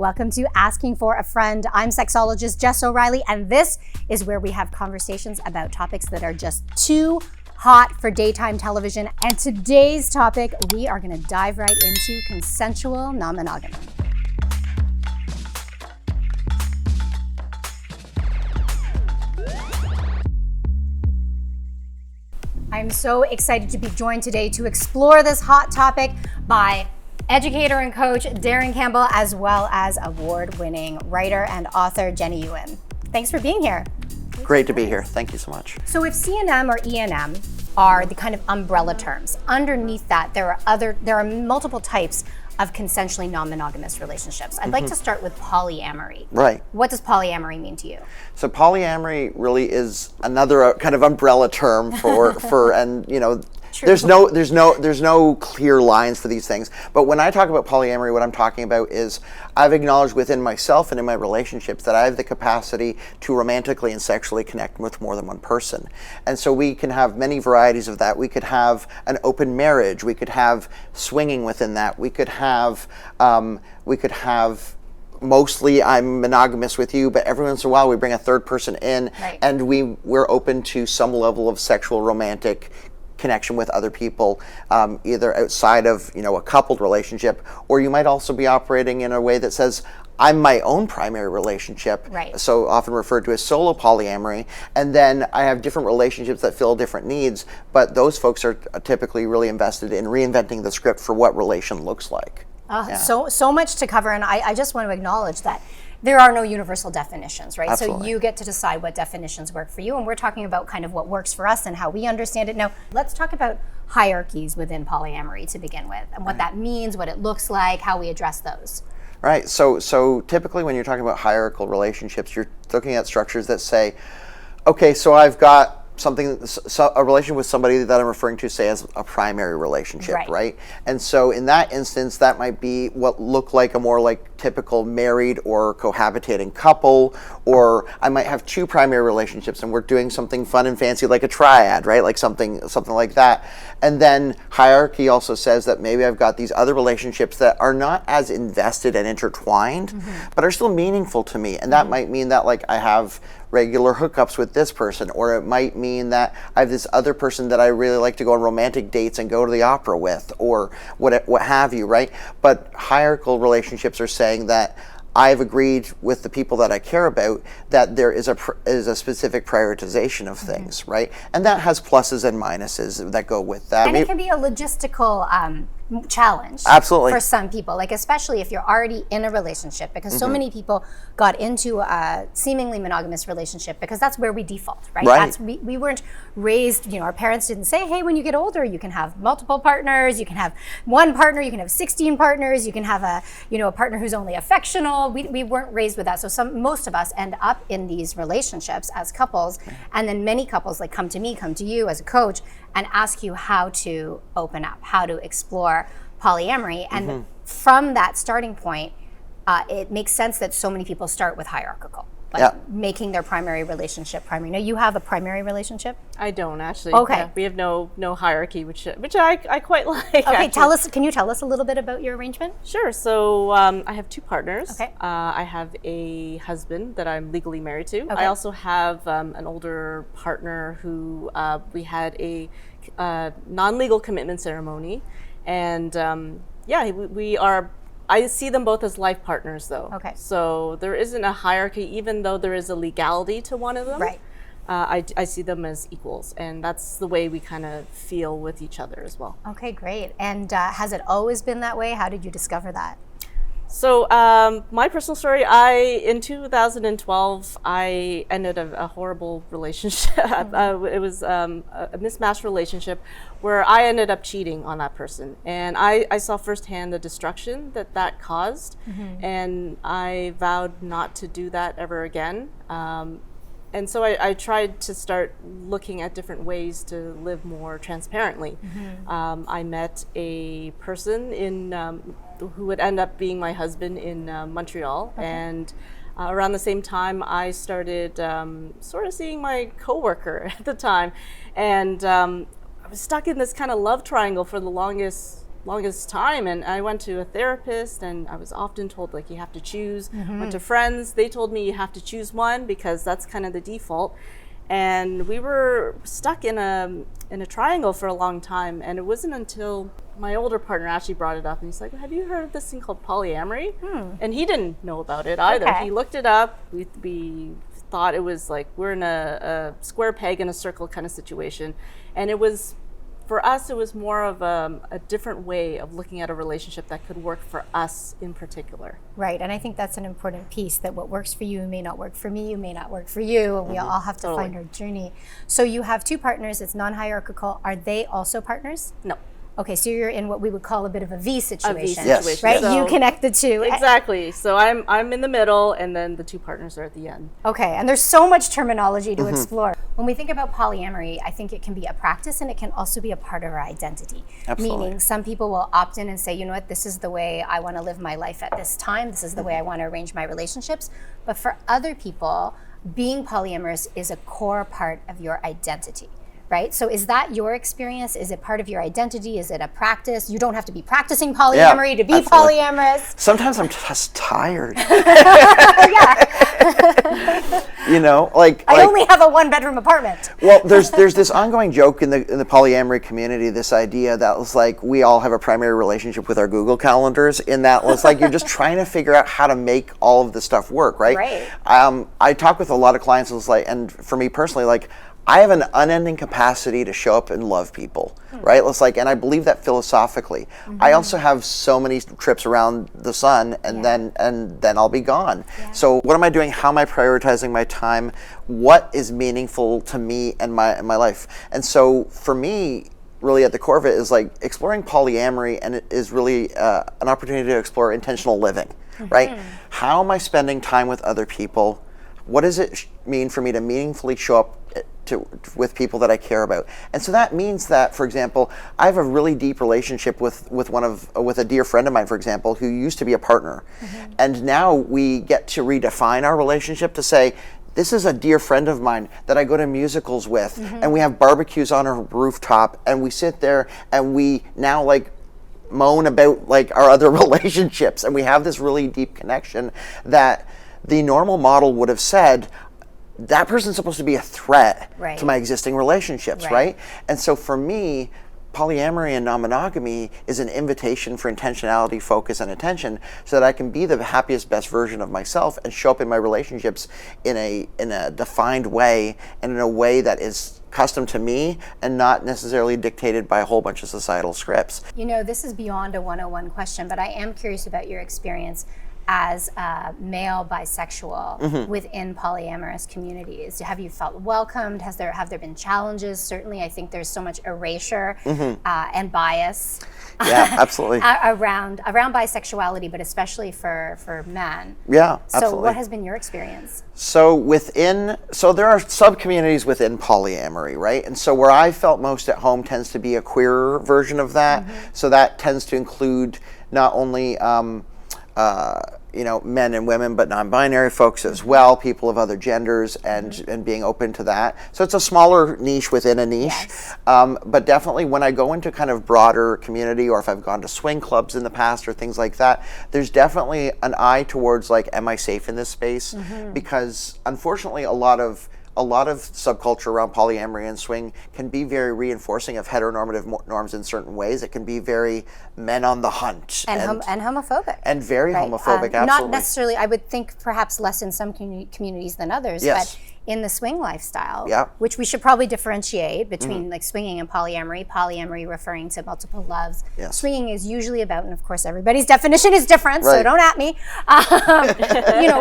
Welcome to Asking for a Friend. I'm sexologist Jess O'Reilly, and this is where we have conversations about topics that are just too hot for daytime television. And today's topic, we are going to dive right into consensual non-monogamy. I'm so excited to be joined today to explore this hot topic by educator and coach Darren Campbell, as well as award-winning writer and author Jenny Yuen. Thanks for being here. Great to be here. Thank you so much. So if C&M or E&M are the kind of umbrella terms, underneath that there are multiple types of consensually non-monogamous relationships. I'd like to start with polyamory. Right. What does polyamory mean to you? So polyamory really is another kind of umbrella term for and you know, True. there's no clear lines for these things. But when I talk about polyamory, what I'm talking about is I've acknowledged within myself and in my relationships that I have the capacity to romantically and sexually connect with more than one person. And so we can have many varieties of that. We could have an open marriage. We could have swinging within that. We could have mostly I'm monogamous with you, but every once in a while we bring a third person in, right. And we're open to some level of sexual romantic connection with other people, either outside of a coupled relationship, or you might also be operating in a way that says, I'm my own primary relationship, right. So often referred to as solo polyamory, and then I have different relationships that fill different needs, but those folks are typically really invested in reinventing the script for what relation looks like. Yeah. So much to cover, and I just want to acknowledge that there are no universal definitions, right? Absolutely. So you get to decide what definitions work for you, and we're talking about kind of what works for us and how we understand it. Now, let's talk about hierarchies within polyamory to begin with, and what that means, what it looks like, how we address those. Right, so typically when you're talking about hierarchical relationships, you're looking at structures that say, okay, so I've got a relationship with somebody that I'm referring to, say, as a primary relationship, right? And so in that instance, that might be what look like a more like typical married or cohabitating couple, or I might have two primary relationships and we're doing something fun and fancy like a triad, right? Like something like that. And then hierarchy also says that maybe I've got these other relationships that are not as invested and intertwined, but are still meaningful to me. And that might mean that like I have regular hookups with this person, or it might mean that I have this other person that I really like to go on romantic dates and go to the opera with, or what have you, right? But hierarchical relationships are saying that I've agreed with the people that I care about that there is a specific prioritization of things, right? And that has pluses and minuses that go with that. And it can be a logistical challenge. Absolutely. For some people, like especially if you're already in a relationship, because so many people got into a seemingly monogamous relationship because that's where we default, right? We weren't raised, our parents didn't say, hey, when you get older, you can have multiple partners, you can have one partner, you can have 16 partners, you can have a partner who's only affectional. We weren't raised with that. So most of us end up in these relationships as couples, and then many couples like come to you as a coach and ask you how to open up, how to explore polyamory. And from that starting point, it makes sense that so many people start with hierarchical, making their primary relationship primary. Now, you have a primary relationship? I don't actually. Okay. Yeah, we have no hierarchy, which I quite like. Okay, can you tell us a little bit about your arrangement? Sure. So I have two partners. Okay. I have a husband that I'm legally married to. Okay. I also have an older partner who we had a non-legal commitment ceremony, and we are. I see them both as life partners, though. Okay. So there isn't a hierarchy, even though there is a legality to one of them. Right. I see them as equals, and that's the way we kind of feel with each other as well. Okay, great. And has it always been that way? How did you discover that? So my personal story, in 2012, I ended a horrible relationship. It was a mismatched relationship where I ended up cheating on that person. And I saw firsthand the destruction that caused. And I vowed not to do that ever again. And so I tried to start looking at different ways to live more transparently. I met a person who would end up being my husband in Montreal. Okay. And around the same time, I started sort of seeing my coworker at the time. And I was stuck in this kind of love triangle for the longest longest time, and I went to a therapist, and I was often told, like, you have to choose. Went to friends, they told me you have to choose one because that's kind of the default. And we were stuck in a triangle for a long time, and it wasn't until my older partner actually brought it up, and he's like, have you heard of this thing called polyamory? And he didn't know about it either. Okay. He looked it up. We thought it was like we're in a square peg in a circle kind of situation, and it was, for us, it was more of a different way of looking at a relationship that could work for us in particular. Right, and I think that's an important piece, that what works for you may not work for me, may not work for you, and we all have to find our journey. So you have two partners, it's non-hierarchical. Are they also partners? No. Okay, so you're in what we would call a bit of a V situation, Yes. right? So, you connect the two. Exactly. So I'm in the middle, and then the two partners are at the end. Okay, and there's so much terminology to explore. When we think about polyamory, I think it can be a practice, and it can also be a part of our identity. Absolutely. Meaning some people will opt in and say, you know what, this is the way I want to live my life at this time. This is the way I want to arrange my relationships. But for other people, being polyamorous is a core part of your identity. Right? So is that your experience? Is it part of your identity? Is it a practice? You don't have to be practicing polyamory to be absolutely. Polyamorous. Sometimes I'm just tired. Yeah. You know, like I only have a 1-bedroom apartment. Well, there's this ongoing joke in the polyamory community, this idea that was like we all have a primary relationship with our Google calendars, in that it's like you're just trying to figure out how to make all of this stuff work, right? Right. I talk with a lot of clients, it's like, and for me personally, like, I have an unending capacity to show up and love people, right? It's like, and I believe that philosophically. I also have so many trips around the sun, and then I'll be gone. So what am I doing? How am I prioritizing my time? What is meaningful to me and my life? And so for me, really at the core of it is like exploring polyamory, and it is really an opportunity to explore intentional living, right? How am I spending time with other people? What does it mean for me to meaningfully show up with people that I care about? And so that means that, for example, I have a really deep relationship with a dear friend of mine, for example, who used to be a partner. And now we get to redefine our relationship to say, this is a dear friend of mine that I go to musicals with, and we have barbecues on our rooftop, and we sit there and we now like moan about like our other relationships, and we have this really deep connection that the normal model would have said, that person's supposed to be a threat to my existing relationships, right? And so for me, polyamory and non-monogamy is an invitation for intentionality, focus, and attention, so that I can be the happiest, best version of myself and show up in my relationships in a defined way, and in a way that is custom to me and not necessarily dictated by a whole bunch of societal scripts. You know, this is beyond a 101 question, but I am curious about your experience as male bisexual within polyamorous communities. Have you felt welcomed? Have there been challenges? Certainly, I think there's so much erasure and bias absolutely. around bisexuality, but especially for men. Yeah, so absolutely. what has been your experience? So there are sub-communities within polyamory, right? And so where I felt most at home tends to be a queer version of that. So that tends to include not only men and women, but non-binary folks as well, people of other genders, and being open to that. So it's a smaller niche within a niche. But definitely when I go into kind of broader community, or if I've gone to swing clubs in the past or things like that, there's definitely an eye towards like, am I safe in this space? Because unfortunately a lot of subculture around polyamory and swing can be very reinforcing of heteronormative norms in certain ways. It can be very men on the hunt. And homophobic. And very homophobic, absolutely. Not necessarily, I would think perhaps less in some communities than others, but in the swing lifestyle, which we should probably differentiate between like swinging and polyamory referring to multiple loves. Swinging is usually about, and of course everybody's definition is different, so don't at me,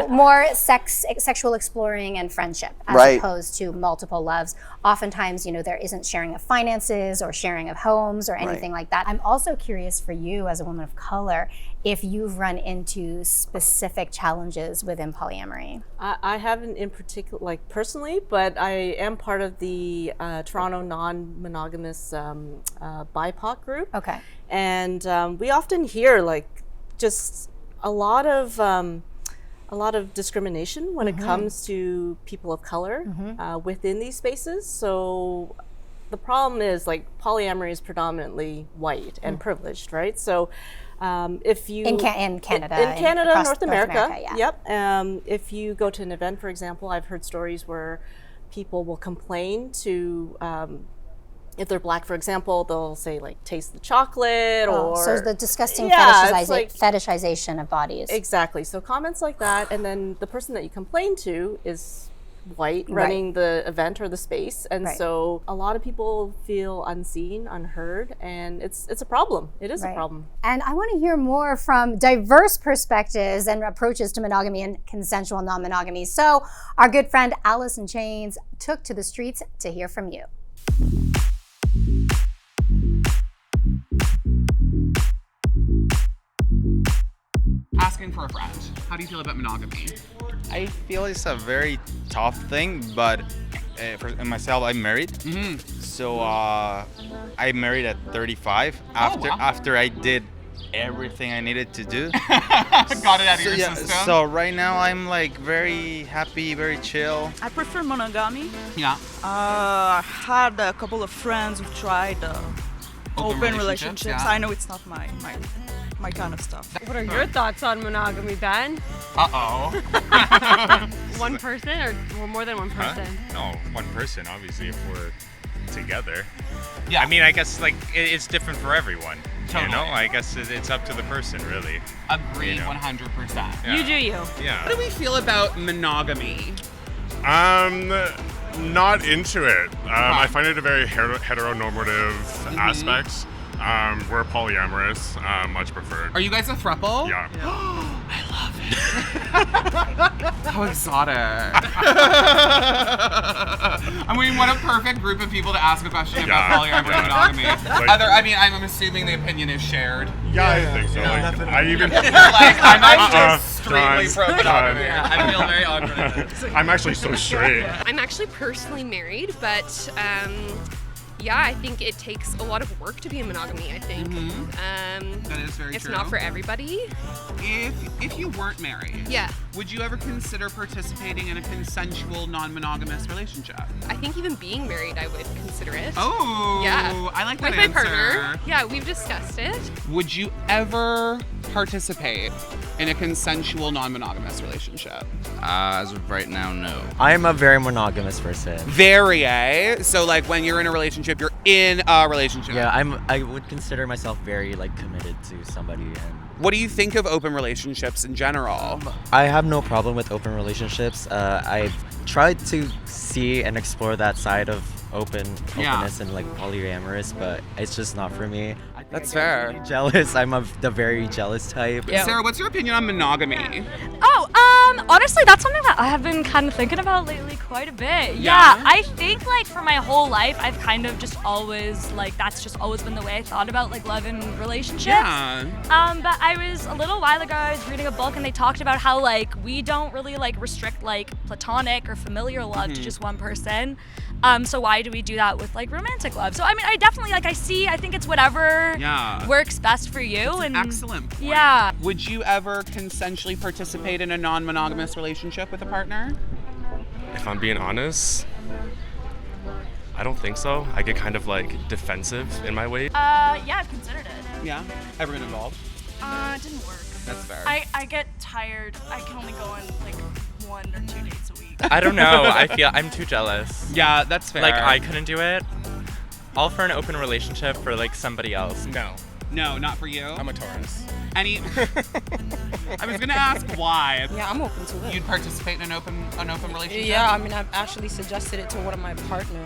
more sexual exploring and friendship as opposed to multiple loves. Oftentimes, there isn't sharing of finances or sharing of homes or anything like that. I'm also curious for you as a woman of color, if you've run into specific challenges within polyamory. I haven't in particular, like personally, but I am part of the Toronto non-monogamous BIPOC group. Okay. And we often hear like just a lot of discrimination when it comes to people of color within these spaces. So the problem is like polyamory is predominantly white and privileged, right? So if you in Canada, and North America, yeah. Yep. If you go to an event, for example, I've heard stories where people will complain to if they're black, for example, they'll say like taste the chocolate or so the disgusting like, fetishization of bodies. Exactly. So comments like that, and then the person that you complain to is white running the event or the space, and so a lot of people feel unseen, unheard, and it's a problem. It is a problem. And I want to hear more from diverse perspectives and approaches to monogamy and consensual non-monogamy. So our good friend Allysin Chaynes took to the streets to hear from you. Asking for a friend. How do you feel about monogamy? I feel it's a very tough thing, but for myself, I'm married. So I married at 35 after I did everything I needed to do. Got it out of your system? So right now I'm like very happy, very chill. I prefer monogamy. Yeah. I had a couple of friends who tried open relationships. Yeah. I know it's not my kind of stuff. What are your thoughts on monogamy, Ben? Uh-oh. One person or more than one person? No, one person, obviously, if we're together. Yeah. I mean, I guess, like, it's different for everyone. Totally. You know? I guess it's up to the person, really. Agreed, You know. 100%. Yeah. You do you. Yeah. How do we feel about monogamy? Not into it. I find it a very heteronormative aspect. We're polyamorous, much preferred. Are you guys a throuple? Yeah. I love it. How exotic. I mean, what a perfect group of people to ask a question about polyamory and monogamy. I'm assuming the opinion is shared. Yeah, I think so. Like, I even I'm just strictly pro-monogamy. done. I feel very awkward. I'm actually so straight. I'm actually personally married, but yeah, I think it takes a lot of work to be in monogamy, I think. That is very it's true. not for everybody. If you weren't married, Yeah. would you ever consider participating in a consensual non-monogamous relationship? I think even being married, I would consider it. Oh, Yeah. I like that With my answer. partner. Yeah, we've discussed it. Would you ever participate in a consensual non-monogamous relationship? As of right now, no. I'm a very monogamous person. Very, eh? So like when you're in a relationship, you're in a relationship. Yeah, I would consider myself very like committed to somebody, and What do you think of open relationships in general? I have no problem with open relationships. I've tried to see and explore that side of openness and like polyamorous, but it's just not for me. That's fair. Jealous. I'm of the very jealous type. Yeah. Sarah, what's your opinion on monogamy? Honestly, that's something that I have been kind of thinking about lately quite a bit. Yeah? I think like for my whole life, I've kind of just always like that's just always been the way I thought about like love and relationships. Yeah. But I was a little while ago, I was reading a book and they talked about how like we don't really like restrict like platonic or familiar love to just one person. So why do we do that with like romantic love? So I mean, I definitely like I think it's whatever works best for you. That's an excellent point. Yeah. Would you ever consensually participate in a non-monogamous relationship with a partner? If I'm being honest, I don't think so. I get kind of, like, defensive in my way. Yeah, I've considered it. Yeah. Ever been involved? It didn't work. That's fair. I get tired. I can only go on like 1 or 2 dates a week. I don't know. I feel I'm too jealous. Yeah, that's fair. Like I couldn't do it. All for an open relationship for like somebody else. No, not for you. I'm a Taurus. I was gonna ask why. Yeah, I'm open to it. You'd participate in an open relationship? Yeah, I mean, I've actually suggested it to one of my partner,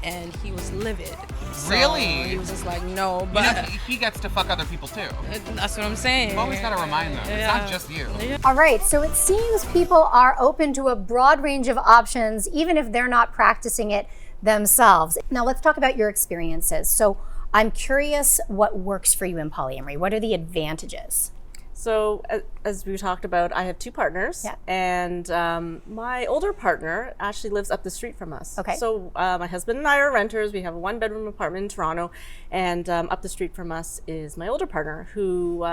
and he was livid. So Really? He was just like, no, You but know, he gets to fuck other people too. that's what I'm saying. You've always got to remind them. It's not just you. All right, so it seems people are open to a broad range of options, even if they're not practicing it themselves. Now let's talk about your experiences. So I'm curious what works for you in polyamory. What are the advantages? So as we talked about, I have 2 partners, and my older partner actually lives up the street from us. Okay. So my husband and I are renters. We have a 1-bedroom apartment in Toronto, and up the street from us is my older partner, who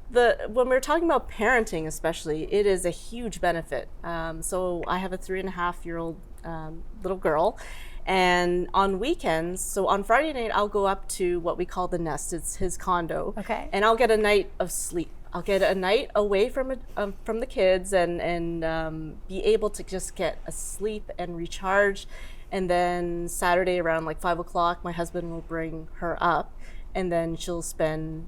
when we're talking about parenting, especially, it is a huge benefit. So I have a 3.5-year-old little girl. And on weekends, so on Friday night, I'll go up to what we call the nest. It's his condo. Okay. And I'll get a night of sleep. I'll get a night away from the kids and be able to just get a sleep and recharge. And then Saturday around like 5 o'clock, my husband will bring her up, and then she'll spend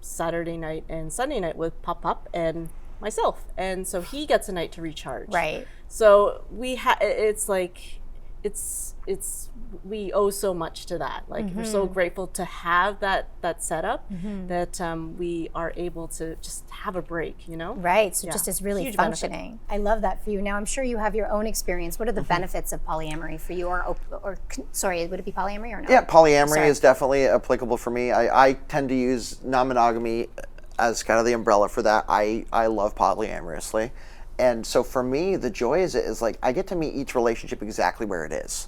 Saturday night and Sunday night with Pop and myself. And so he gets a night to recharge. Right. So it's like we owe so much to that. Like we're so grateful to have that setup that we are able to just have a break, Right. So just is really Huge functioning. benefit. I love that for you. Now I'm sure you have your own experience. What are the benefits of polyamory for you, or sorry, would it be polyamory or not? Yeah, polyamory is definitely applicable for me. I tend to use non-monogamy as kind of the umbrella for that. I love polyamorously. And so for me, the joy is like I get to meet each relationship exactly where it is.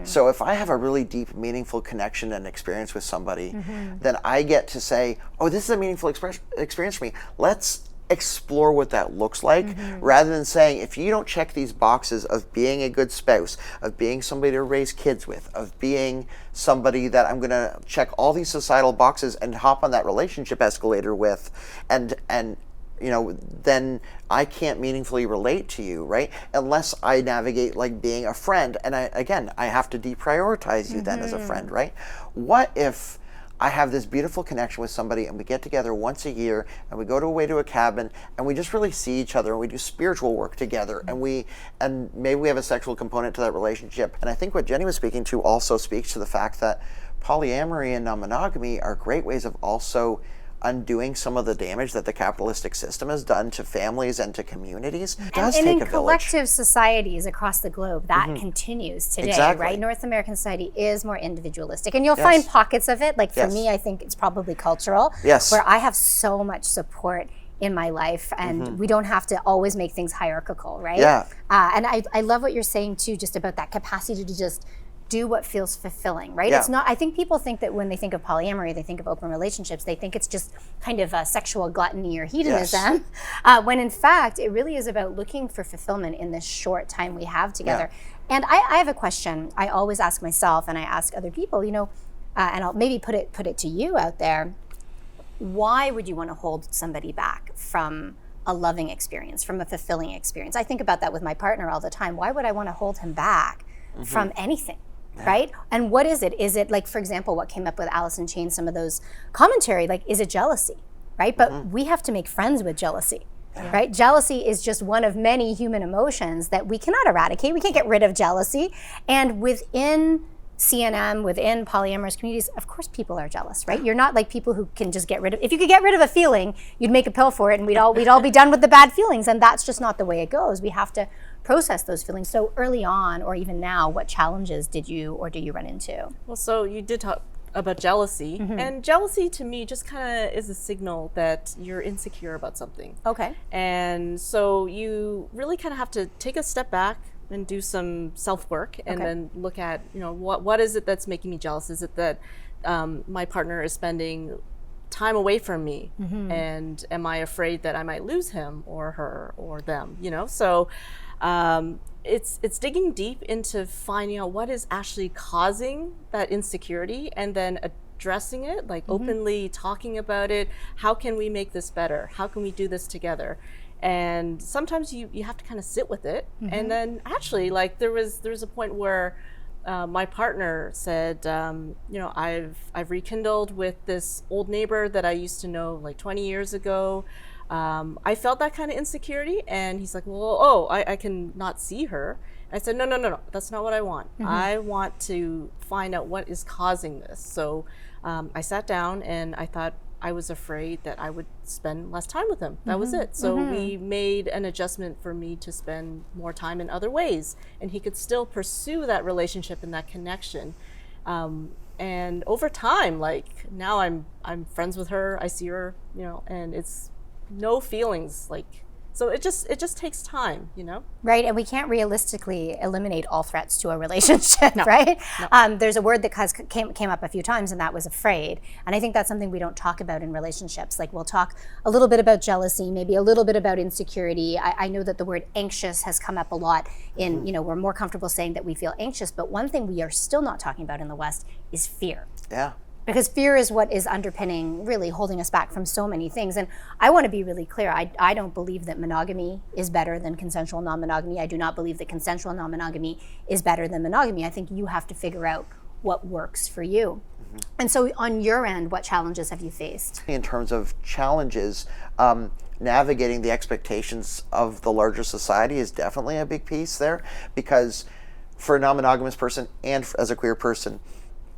So if I have a really deep, meaningful connection and experience with somebody, then I get to say, oh, this is a meaningful experience for me. Let's explore what that looks like, rather than saying, if you don't check these boxes of being a good spouse, of being somebody to raise kids with, of being somebody that I'm going to check all these societal boxes and hop on that relationship escalator with, and then I can't meaningfully relate to you, right? Unless I navigate like being a friend, and I have to deprioritize you then as a friend, right? What if I have this beautiful connection with somebody and we get together once a year and we go away to a cabin and we just really see each other and we do spiritual work together and maybe we have a sexual component to that relationship. And I think what Jenny was speaking to also speaks to the fact that polyamory and non-monogamy are great ways of also undoing some of the damage that the capitalistic system has done to families and to communities. It does and take in a village. collective societies across the globe, that continues today, right? North American society is more individualistic, and you'll find pockets of it. Like for me, I think it's probably cultural, where I have so much support in my life, and we don't have to always make things hierarchical, right? Yeah. And I love what you're saying too, just about that capacity to just do what feels fulfilling, right? It's not, I think people think that when they think of polyamory, they think of open relationships, they think it's just kind of a sexual gluttony or hedonism, when in fact, it really is about looking for fulfillment in this short time we have together. And I have a question I always ask myself, and I ask other people, and I'll maybe put it to you out there. Why would you want to hold somebody back from a loving experience, from a fulfilling experience? I think about that with my partner all the time. Why would I want to hold him back from anything? Right? And what is it? Is it like, for example, what came up with Allysin Chaynes, some of those commentary, like, is it jealousy? Right? But we have to make friends with jealousy. Right? Jealousy is just one of many human emotions that we cannot eradicate. We can't get rid of jealousy. And within CNM, within polyamorous communities, of course people are jealous, right? You're not like people who can just get rid of, if you could get rid of a feeling, you'd make a pill for it and we'd all be done with the bad feelings, and that's just not the way it goes. We have to process those feelings. So early on, or even now, what challenges did you or do you run into? Well, so you did talk about jealousy, and jealousy to me just kind of is a signal that you're insecure about something. Okay. And so you really kind of have to take a step back and do some self-work, and then look at, what is it that's making me jealous? Is it that my partner is spending time away from me, and am I afraid that I might lose him or her or them? So it's digging deep into finding out what is actually causing that insecurity, and then addressing it, like openly talking about it. How can we make this better? How can we do this together? And sometimes you have to kind of sit with it. And then actually, like there was a point where my partner said, I've rekindled with this old neighbor that I used to know like 20 years ago. I felt that kind of insecurity, and he's like, well, I can not see her. I said, no, that's not what I want. I want to find out what is causing this. So I sat down and I thought, I was afraid that I would spend less time with him. That was it. So we made an adjustment for me to spend more time in other ways, and he could still pursue that relationship and that connection. And over time, like now I'm friends with her, I see her, and it's no feelings like So it just takes time, you know? Right, and we can't realistically eliminate all threats to a relationship, right? No. There's a word that came up a few times, and that was afraid. And I think that's something we don't talk about in relationships. Like, we'll talk a little bit about jealousy, maybe a little bit about insecurity. I know that the word anxious has come up a lot in, we're more comfortable saying that we feel anxious, but one thing we are still not talking about in the West is fear. Yeah. Because fear is what is underpinning, really holding us back from so many things. And I want to be really clear. I don't believe that monogamy is better than consensual non-monogamy. I do not believe that consensual non-monogamy is better than monogamy. I think you have to figure out what works for you. And so on your end, what challenges have you faced? In terms of challenges, navigating the expectations of the larger society is definitely a big piece there, because for a non-monogamous person and as a queer person,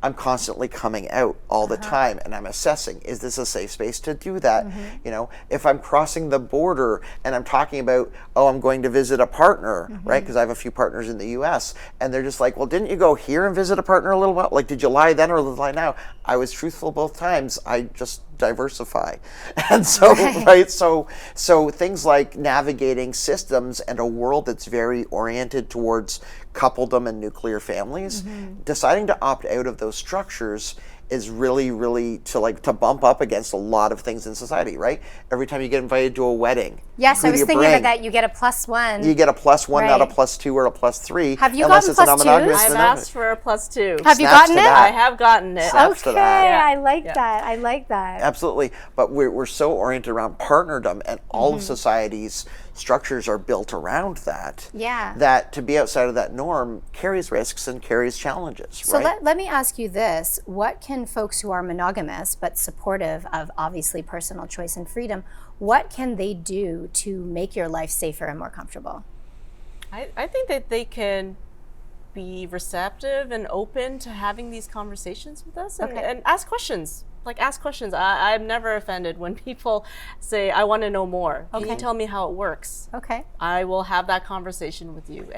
I'm constantly coming out all the time, and I'm assessing, is this a safe space to do that? If I'm crossing the border and I'm talking about, I'm going to visit a partner, right? Because I have a few partners in the US, and they're just like, well, didn't you go here and visit a partner a little while? Like, did you lie then or lie now? I was truthful both times. I just diversify. And so, right? So things like navigating systems and a world that's very oriented towards coupledom and nuclear families, deciding to opt out of those structures is really, really to bump up against a lot of things in society, right? Every time you get invited to a wedding. Yes, I was thinking about that. You get a +1. You get a +1, not a +2 or a +3. Have you gotten +2s? I've asked for a +2. Have you gotten it? I have gotten it. Okay, I like that. I like that. Absolutely. But we're so oriented around partnerdom, and all of society's structures are built around that. Yeah. That to be outside of that norm carries risks and carries challenges, so right? let me ask you this. What can folks who are monogamous but supportive of obviously personal choice and freedom, what can they do to make your life safer and more comfortable? I think that they can be receptive and open to having these conversations with us and ask questions. Ask questions. I'm never offended when people say, I want to know more. Can you tell me how it works? Okay. I will have that conversation with you.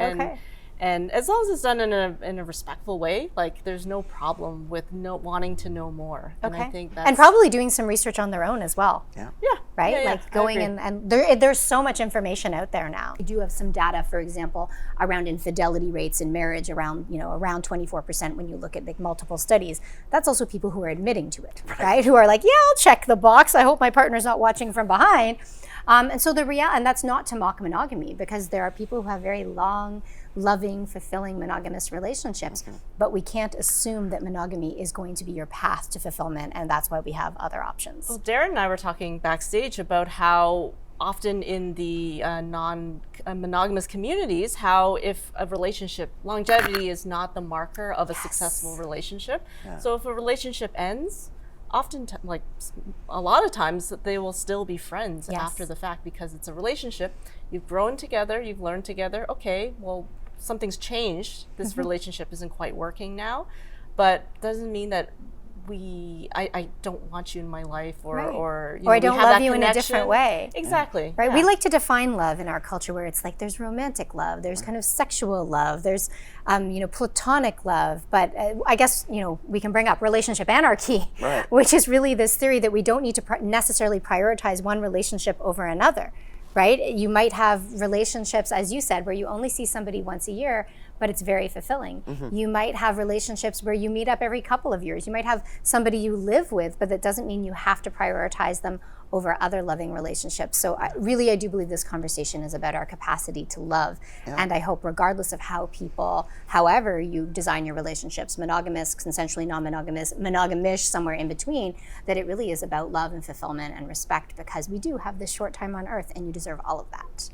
And as long as it's done in a respectful way, there's no problem with wanting to know more. Okay. And I think that's... And probably doing some research on their own as well. Yeah. Yeah. Right? Yeah, going and there's so much information out there now. We do have some data, for example, around infidelity rates in marriage, around 24% when you look at multiple studies. That's also people who are admitting to it, right? Who are like, yeah, I'll check the box. I hope my partner's not watching from behind. And so and that's not to mock monogamy, because there are people who have very long, loving, fulfilling monogamous relationships, but we can't assume that monogamy is going to be your path to fulfillment, and that's why we have other options. Well, Darren and I were talking backstage about how often in the non-monogamous communities, how if a relationship, longevity is not the marker of a successful relationship. Yeah. So if a relationship ends, often, a lot of times, they will still be friends after the fact, because it's a relationship. You've grown together, you've learned together. Okay, well, something's changed. This relationship isn't quite working now, but doesn't mean that I don't want you in my life, or I don't love you in a different way. Exactly. Right. Yeah. We like to define love in our culture where it's there's romantic love, there's kind of sexual love, there's platonic love, but I guess we can bring up relationship anarchy, which is really this theory that we don't need to necessarily prioritize one relationship over another. Right? You might have relationships, as you said, where you only see somebody once a year, but it's very fulfilling. You might have relationships where you meet up every couple of years. You might have somebody you live with, but that doesn't mean you have to prioritize them over other loving relationships. So I do believe this conversation is about our capacity to love. Yeah. And I hope regardless of however you design your relationships, monogamous, consensually non-monogamous, monogamish, somewhere in between, that it really is about love and fulfillment and respect, because we do have this short time on earth and you deserve all of that.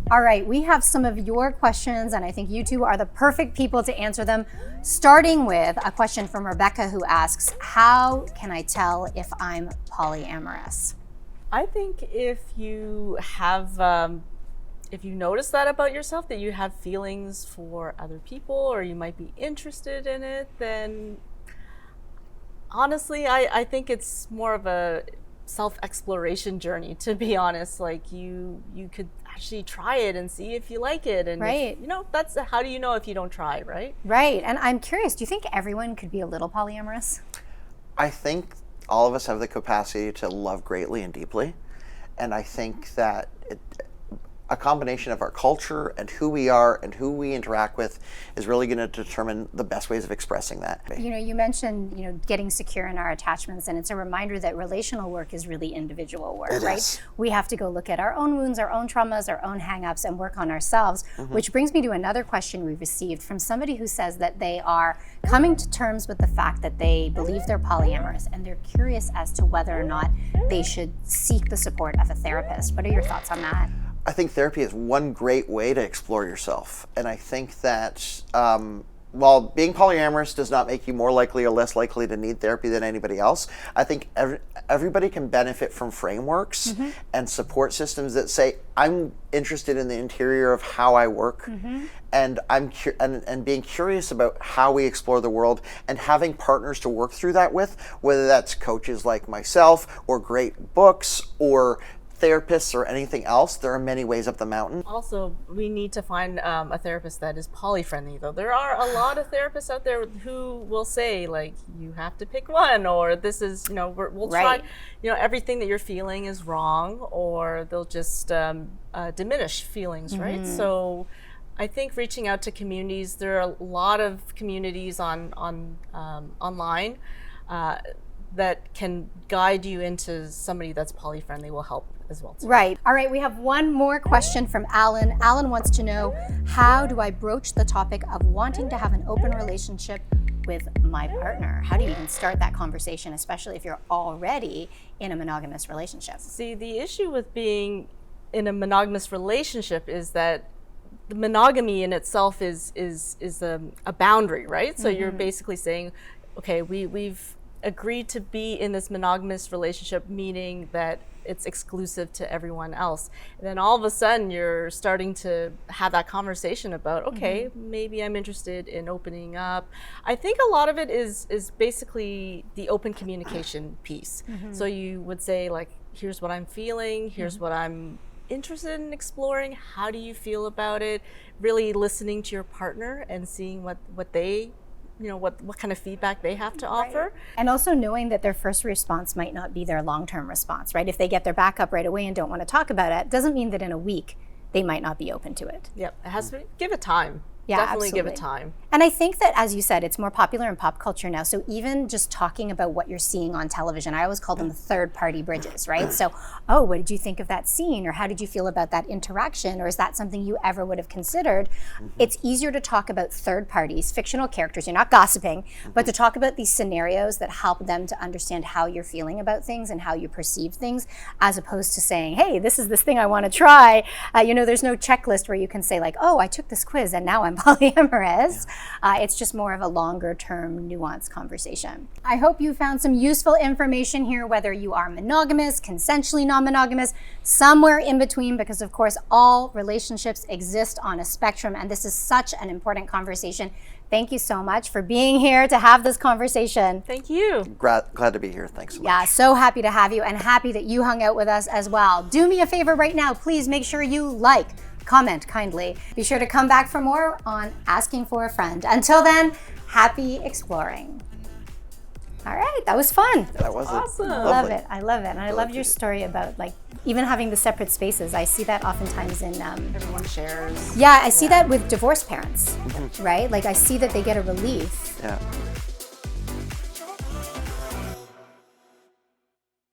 All right, we have some of your questions, and I think you two are the perfect people to answer them, starting with a question from Rebecca, who asks, how can I tell if I'm polyamorous? I think if you have, if you notice that about yourself, that you have feelings for other people, or you might be interested in it, then honestly, I think it's more of a self-exploration journey, to be honest. You could actually try it and see if you like it, and right. That's how do you know if you don't try, right? Right. And I'm curious, do you think everyone could be a little polyamorous? I think all of us have the capacity to love greatly and deeply. And I think that a combination of our culture and who we are and who we interact with is really going to determine the best ways of expressing that. You know, you mentioned, getting secure in our attachments, and it's a reminder that relational work is really individual work, right? Is. We have to go look at our own wounds, our own traumas, our own hang-ups, and work on ourselves, which brings me to another question we received from somebody who says that they are coming to terms with the fact that they believe they're polyamorous, and they're curious as to whether or not they should seek the support of a therapist. What are your thoughts on that? I think therapy is one great way to explore yourself. And I think that while being polyamorous does not make you more likely or less likely to need therapy than anybody else, I think everybody can benefit from frameworks and support systems that say, I'm interested in the interior of how I work, and and being curious about how we explore the world, and having partners to work through that with, whether that's coaches like myself or great books or therapists or anything else. There are many ways up the mountain. Also, we need to find a therapist that is poly-friendly, though. There are a lot of therapists out there who will say, like, you have to pick one, or this is, we'll try, everything that you're feeling is wrong, or they'll just diminish feelings, right? So I think reaching out to communities, there are a lot of communities online that can guide you into somebody that's poly-friendly will help as well too. Right. All right, we have one more question from Alan. Alan wants to know, how do I broach the topic of wanting to have an open relationship with my partner? How do you even start that conversation, especially if you're already in a monogamous relationship? See, the issue with being in a monogamous relationship is that the monogamy in itself is a boundary, right? So you're basically saying, okay, we've agreed to be in this monogamous relationship, meaning that it's exclusive to everyone else. And then all of a sudden you're starting to have that conversation about, okay, maybe I'm interested in opening up. I think a lot of it is basically the open communication piece. So you would say, like, here's what I'm feeling, here's what I'm interested in exploring, how do you feel about it? Really listening to your partner and seeing what they what kind of feedback they have to offer. And also knowing that their first response might not be their long-term response, right? If they get their back up right away and don't want to talk about it, doesn't mean that in a week they might not be open to it. Yep, it has to be, give it time. Yeah, Definitely absolutely. give it time. And I think that, as you said, it's more popular in pop culture now. So even just talking about what you're seeing on television, I always call them the third-party bridges, right? So, oh, what did you think of that scene? Or how did you feel about that interaction? Or is that something you ever would have considered? It's easier to talk about third parties, fictional characters, you're not gossiping, but to talk about these scenarios that help them to understand how you're feeling about things and how you perceive things, as opposed to saying, hey, this is this thing I want to try. There's no checklist where you can say, like, oh, I took this quiz and now I'm polyamorous. It's just more of a longer term nuanced conversation. I hope you found some useful information here, whether you are monogamous, consensually non-monogamous, somewhere in between, because of course all relationships exist on a spectrum, and this is such an important conversation. Thank you so much for being here to have this conversation. Thank you. Glad to be here. Thanks so much. Yeah, so happy to have you, and happy that you hung out with us as well. Do me a favor right now, please make sure you like, comment kindly. Be sure to come back for more on Asking for a Friend. Until then, happy exploring. All right, that was fun. That was awesome. I love it. I love it. And I love your story about, like, even having the separate spaces. I see that oftentimes in everyone shares. Yeah, I see that with divorced parents, right? Like, I see that they get a relief. Yeah.